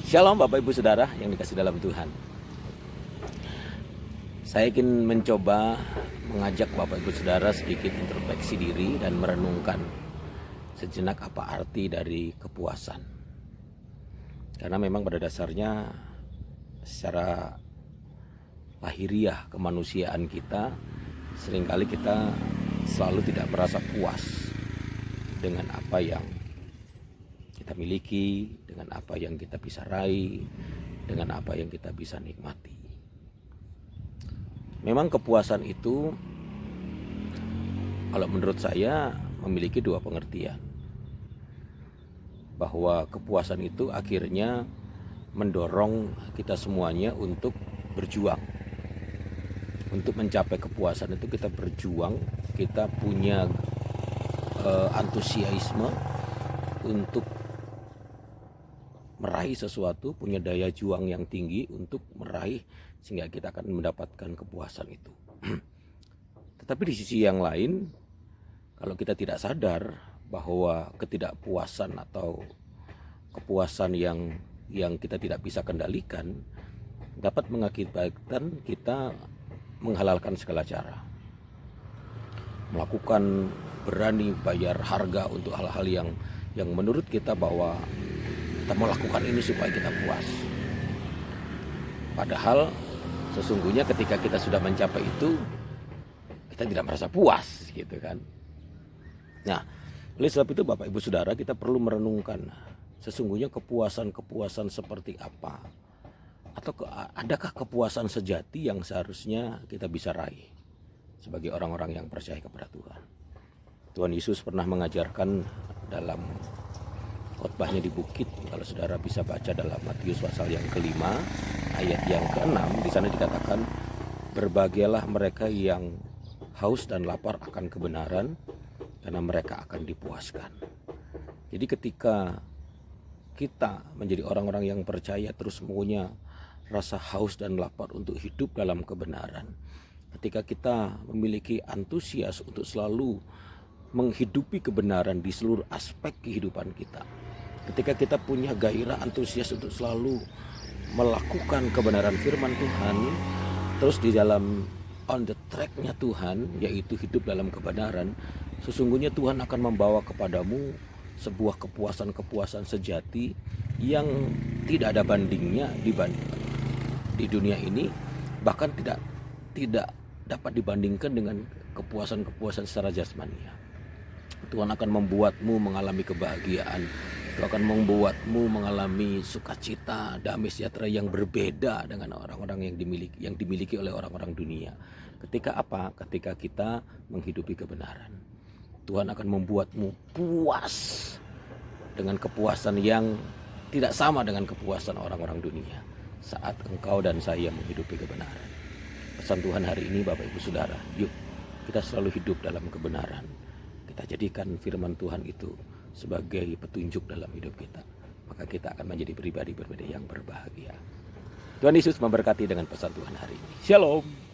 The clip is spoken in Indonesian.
Shalom Bapak Ibu Saudara yang dikasih dalam Tuhan. Saya ingin mencoba mengajak Bapak Ibu Saudara sedikit introspeksi diri dan merenungkan sejenak apa arti dari kepuasan. Karena memang pada dasarnya secara lahiriah kemanusiaan kita, seringkali kita selalu tidak merasa puas dengan apa yang kita miliki, dengan apa yang kita bisa raih, dengan apa yang kita bisa nikmati. Memang kepuasan itu, kalau menurut saya, memiliki dua pengertian. Bahwa kepuasan itu akhirnya mendorong kita semuanya untuk berjuang. Untuk mencapai kepuasan itu kita berjuang, kita punya antusiasme untuk meraih sesuatu, punya daya juang yang tinggi untuk meraih, sehingga kita akan mendapatkan kepuasan itu. Tetapi di sisi yang lain, kalau kita tidak sadar bahwa ketidakpuasan atau kepuasan yang kita tidak bisa kendalikan dapat mengakibatkan kita menghalalkan segala cara, melakukan, berani bayar harga untuk hal-hal yang menurut kita bahwa kita melakukan ini supaya kita puas. Padahal sesungguhnya ketika kita sudah mencapai itu, kita tidak merasa puas, gitu kan. Nah, oleh sebab itu Bapak Ibu Saudara, kita perlu merenungkan sesungguhnya kepuasan-kepuasan seperti apa, atau adakah kepuasan sejati yang seharusnya kita bisa raih sebagai orang-orang yang percaya kepada Tuhan. Tuhan Yesus pernah mengajarkan dalam khotbahnya di bukit, kalau saudara bisa baca dalam Matius pasal yang ke-5 ayat yang ke-6, di sana dikatakan, berbahagialah mereka yang haus dan lapar akan kebenaran, karena mereka akan dipuaskan. Jadi ketika kita menjadi orang-orang yang percaya, terus punya rasa haus dan lapar untuk hidup dalam kebenaran, ketika kita memiliki antusias untuk selalu menghidupi kebenaran di seluruh aspek kehidupan kita, ketika kita punya gairah antusias untuk selalu melakukan kebenaran firman Tuhan, terus di dalam on the track-nya Tuhan, yaitu hidup dalam kebenaran, sesungguhnya Tuhan akan membawa kepadamu sebuah kepuasan-kepuasan sejati yang tidak ada bandingnya di dunia ini, bahkan tidak dapat dibandingkan dengan kepuasan-kepuasan secara jasmania. Tuhan akan membuatmu mengalami kebahagiaan, Tuhan akan membuatmu mengalami sukacita, damai sejahtera yang berbeda dengan orang-orang yang dimiliki oleh orang-orang dunia. Ketika apa? Ketika kita menghidupi kebenaran, Tuhan akan membuatmu puas dengan kepuasan yang tidak sama dengan kepuasan orang-orang dunia saat engkau dan saya menghidupi kebenaran. Pesan Tuhan hari ini Bapak Ibu Saudara, yuk kita selalu hidup dalam kebenaran. Kita jadikan firman Tuhan itu sebagai petunjuk dalam hidup kita, maka kita akan menjadi pribadi yang berbahagia. Tuhan Yesus memberkati dengan pesan Tuhan hari ini. Shalom.